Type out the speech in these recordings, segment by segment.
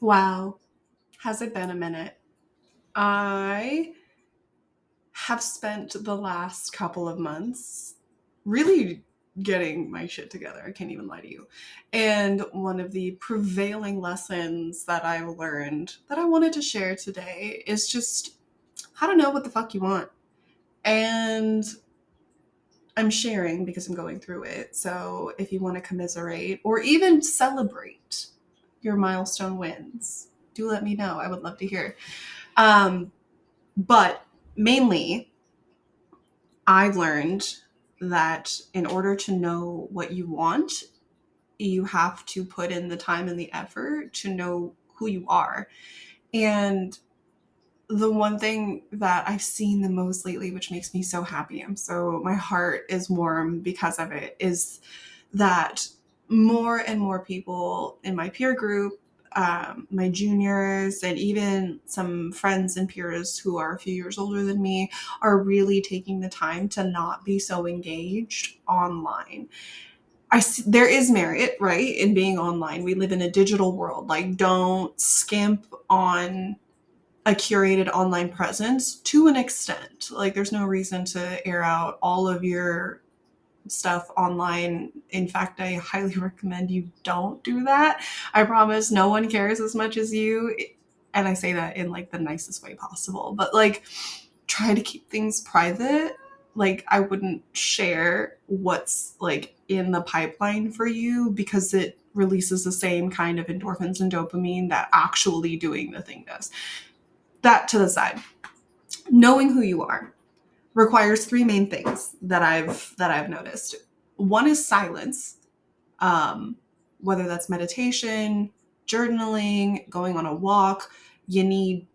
Wow. Has it been a minute? I have spent the last couple of months really getting my shit together. I can't even lie to you. And one of the prevailing lessons that I've learned that I wanted to share today is just how to know what the fuck you want. And I'm sharing because I'm going through it. So if you want to commiserate or even celebrate your milestone wins, do let me know. I would love to hear. Um, But mainly, I've learned that in order to know what you want, you have to put in the time and the effort to know who you are. And the one thing that I've seen the most lately, which makes me so happy, my heart is warm because of it, is that more and more people in my peer group, my juniors, and even some friends and peers who are a few years older than me are really taking the time to not be so engaged online. I see, there is merit, right, in being online. We live in a digital world. Like, don't skimp on a curated online presence to an extent. Like, there's no reason to air out all of your stuff online. In fact, I highly recommend you don't do that. I promise no one cares as much as you. And I say that in like the nicest way possible. But like, try to keep things private. Like, I wouldn't share what's like in the pipeline for you because it releases the same kind of endorphins and dopamine that actually doing the thing does. That to the side. Knowing who you are requires three main things that I've noticed. One is silence, um, whether that's meditation, journaling, going on a walk. You need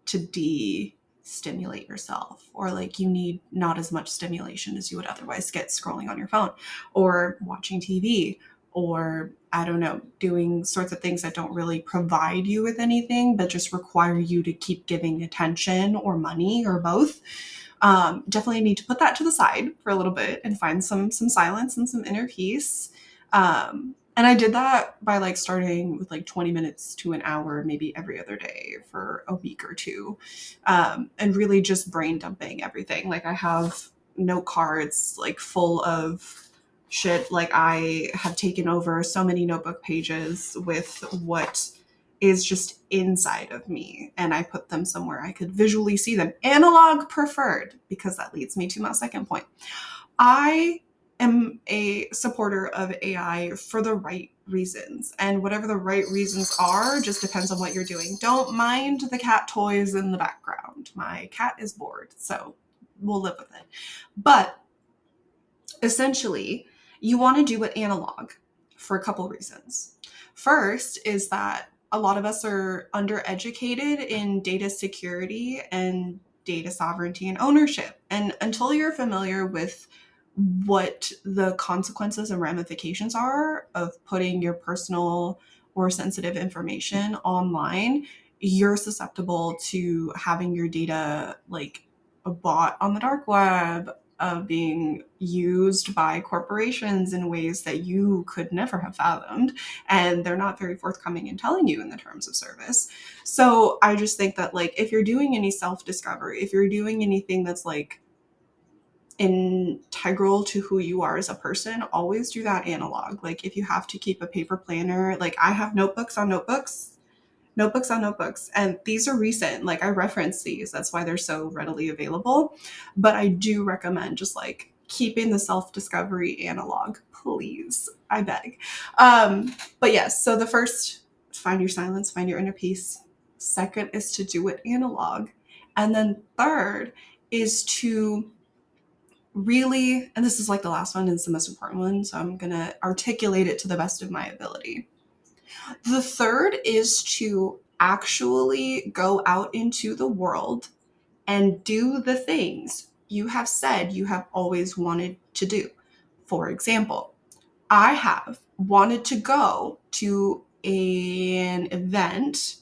to de-stimulate yourself, or like you need not as much stimulation as you would otherwise get scrolling on your phone or watching TV, or I don't know, doing sorts of things that don't really provide you with anything but just require you to keep giving attention or money or both. Definitely need to put that to the side for a little bit and find some silence and some inner peace. And I did that by like starting with like 20 minutes to an hour, maybe every other day for a week or two, and really just brain dumping everything. Like, I have note cards like full of shit. Like, I have taken over so many notebook pages with what is just inside of me, and I put them somewhere I could visually see them. Analog preferred, because that leads me to my second point. I am a supporter of AI for the right reasons, and whatever the right reasons are just depends on what you're doing. Don't mind the cat toys in the background. My cat is bored, so we'll live with it. But essentially, you want to do it analog for a couple reasons. First is that a lot of us are undereducated in data security and data sovereignty and ownership. And until you're familiar with what the consequences and ramifications are of putting your personal or sensitive information online, you're susceptible to having your data like bought on the dark web, of being used by corporations in ways that you could never have fathomed, and they're not very forthcoming in telling you in the terms of service. So I just think that, like, if you're doing any self-discovery, if you're doing anything that's like integral to who you are as a person, always do that analog. Like, if you have to keep a paper planner, like I have notebooks on notebooks, notebooks on notebooks, and these are recent. Like, I reference these, that's why they're so readily available. But I do recommend just like keeping the self-discovery analog, please, I beg. But yes, so the first, find your silence, find your inner peace. Second is to do it analog. And then third is to really, and this is like the last one, and it's the most important one, so I'm gonna articulate it to the best of my ability. The third is to actually go out into the world and do the things you have said you have always wanted to do. For example, I have wanted to go to an event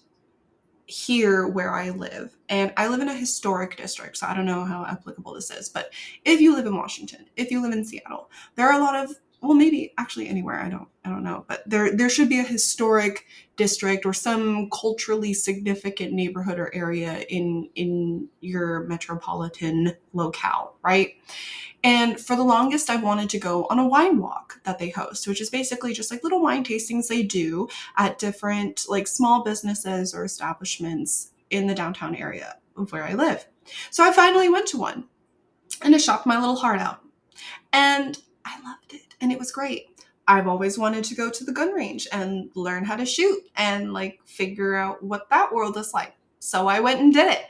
here where I live. And I live in a historic district, so I don't know how applicable this is. But if you live in Washington, if you live in Seattle, there are a lot of well, maybe actually anywhere, I don't know, but there should be a historic district or some culturally significant neighborhood or area in your metropolitan locale, right? And for the longest, I wanted to go on a wine walk that they host, which is basically just like little wine tastings they do at different like small businesses or establishments in the downtown area of where I live. So I finally went to one and it shocked my little heart out. And I loved it. And it was great. I've always wanted to go to the gun range and learn how to shoot and like figure out what that world is like. So I went and did it.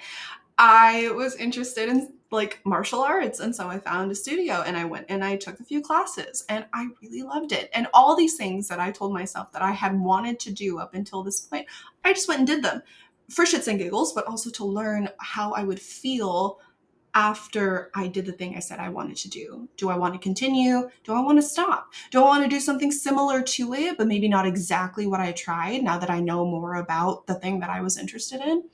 I was interested in like martial arts. And so I found a studio and I went and I took a few classes and I really loved it. And all these things that I told myself that I had wanted to do up until this point, I just went and did them for shits and giggles, but also to learn how I would feel after I did the thing I said I wanted to do. Do I want to continue? Do I want to stop? Do I want to do something similar to it, but maybe not exactly what I tried now that I know more about the thing that I was interested in?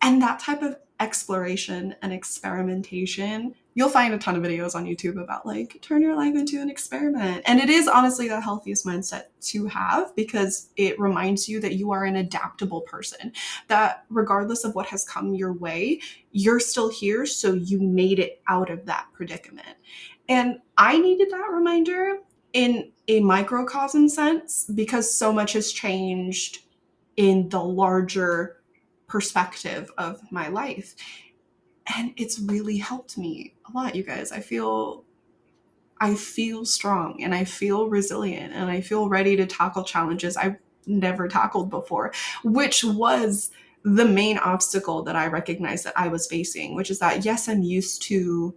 And that type of exploration and experimentation, you'll find a ton of videos on YouTube about like turn your life into an experiment. And it is honestly the healthiest mindset to have because it reminds you that you are an adaptable person, that regardless of what has come your way, you're still here. So you made it out of that predicament. And I needed that reminder in a microcosm sense because so much has changed in the larger perspective of my life. And it's really helped me a lot, you guys. I feel strong and I feel resilient and I feel ready to tackle challenges I've never tackled before, which was the main obstacle that I recognized that I was facing, which is that yes, I'm used to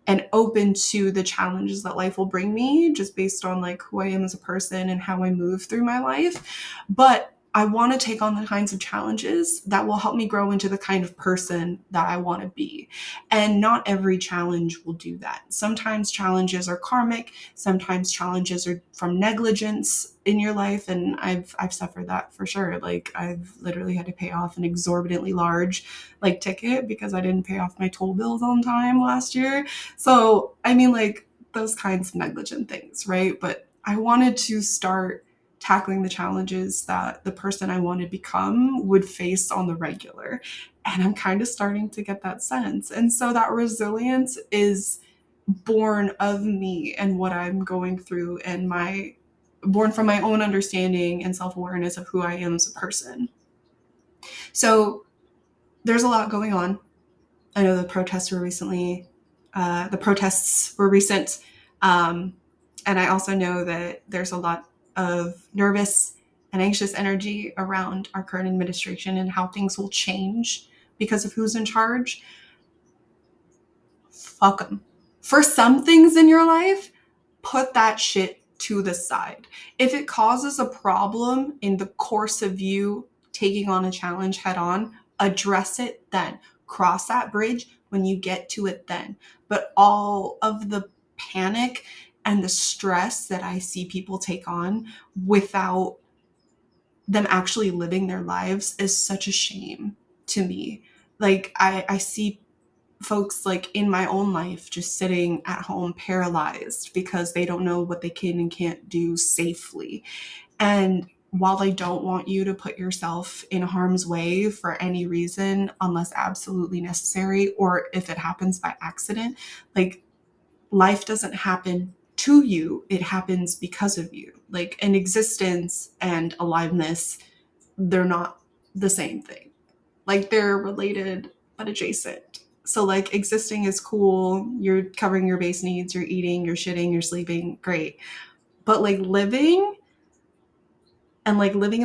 and open to the challenges that life will bring me just based on like who I am as a person and how I move through my life. But I want to take on the kinds of challenges that will help me grow into the kind of person that I want to be. And not every challenge will do that. Sometimes challenges are karmic. Sometimes challenges are from negligence in your life. And I've suffered that for sure. Like I've literally had to pay off an exorbitantly large like ticket because I didn't pay off my toll bills on time last year. So, I mean, like those kinds of negligent things, right? But I wanted to start tackling the challenges that the person I want to become would face on the regular. And I'm kind of starting to get that sense. And so that resilience is born of me and what I'm going through and born from my own understanding and self-awareness of who I am as a person. So there's a lot going on. I know the protests were recent. And I also know that there's a lot of nervous and anxious energy around our current administration and how things will change because of who's in charge. Fuck them. For some things in your life, put that shit to the side. If it causes a problem in the course of you taking on a challenge head on, address it then. Cross that bridge when you get to it then. But all of the panic and the stress that I see people take on without them actually living their lives is such a shame to me. Like I see folks like in my own life just sitting at home paralyzed because they don't know what they can and can't do safely. And while I don't want you to put yourself in harm's way for any reason unless absolutely necessary, or if it happens by accident, like life doesn't happen to you, it happens because of you. Like an existence and aliveness, they're not the same thing. Like they're related but adjacent. So like existing is cool, you're covering your base needs, you're eating, you're shitting, you're sleeping, great. But like living in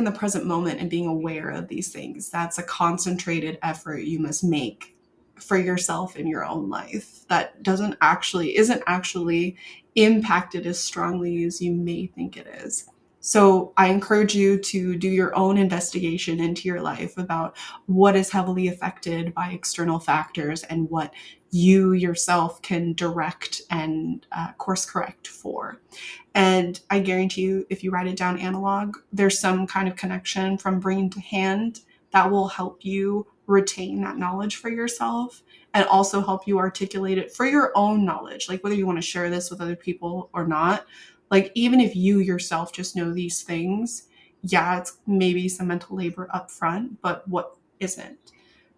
the present moment and being aware of these things, that's a concentrated effort you must make for yourself in your own life that isn't actually impacted as strongly as you may think it is. So I encourage you to do your own investigation into your life about what is heavily affected by external factors and what you yourself can direct and course correct for. And I guarantee you, if you write it down analog, there's some kind of connection from brain to hand that will help you retain that knowledge for yourself and also help you articulate it for your own knowledge. Like whether you want to share this with other people or not, like even if you yourself just know these things, yeah, it's maybe some mental labor up front, but what isn't,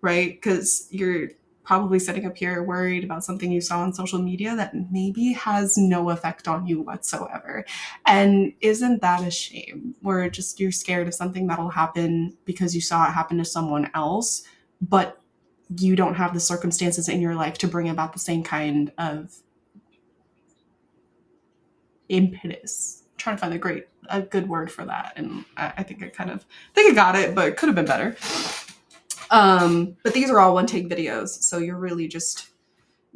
right? Because you're probably sitting up here worried about something you saw on social media that maybe has no effect on you whatsoever. And isn't that a shame? Where just you're scared of something that'll happen because you saw it happen to someone else, but you don't have the circumstances in your life to bring about the same kind of impetus. I'm trying to find a good word for that, and I think I got it, but it could have been better. But these are all one take videos, so you're really just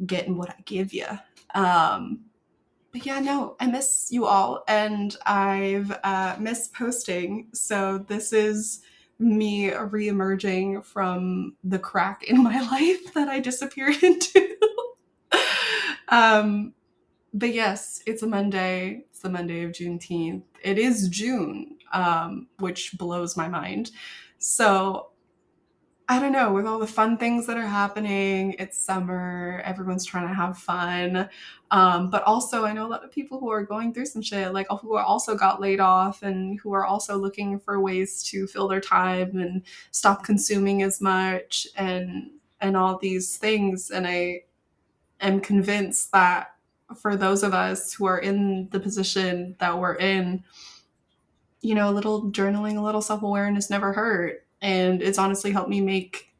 getting what I give you. But yeah, no, I miss you all, and I've missed posting. So this is me reemerging from the crack in my life that I disappeared into. But yes, it's a Monday. It's the Monday of Juneteenth. It is June, which blows my mind. So I don't know, with all the fun things that are happening, it's summer, everyone's trying to have fun. But also, I know a lot of people who are going through some shit, like who are also got laid off and who are also looking for ways to fill their time and stop consuming as much and all these things. And I am convinced that for those of us who are in the position that we're in, you know, a little journaling, a little self-awareness never hurt. And it's honestly helped me make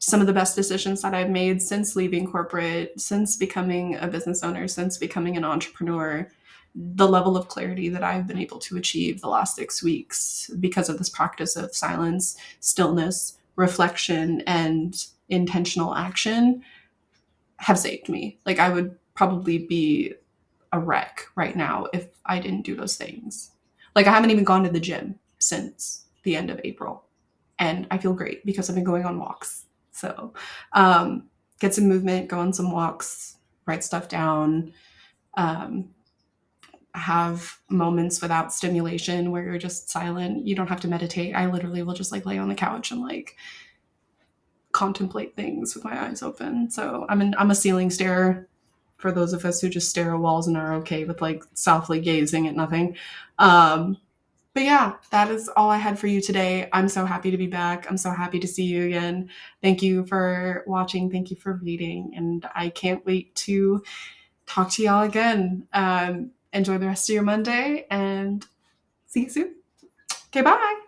some of the best decisions that I've made since leaving corporate, since becoming a business owner, since becoming an entrepreneur. The level of clarity that I've been able to achieve the last 6 weeks because of this practice of silence, stillness, reflection, and intentional action have saved me. Like I would probably be a wreck right now if I didn't do those things. Like I haven't even gone to the gym since the end of April, and I feel great because I've been going on walks. So get some movement, go on some walks, write stuff down, have moments without stimulation where you're just silent. You don't have to meditate. I literally will just like lay on the couch and like contemplate things with my eyes open. So I'm a ceiling starer, for those of us who just stare at walls and are okay with like softly gazing at nothing. But yeah, that is all I had for you today. I'm so happy to be back. I'm so happy to see you again. Thank you for watching. Thank you for reading. And I can't wait to talk to y'all again. Enjoy the rest of your Monday and see you soon. Okay, bye.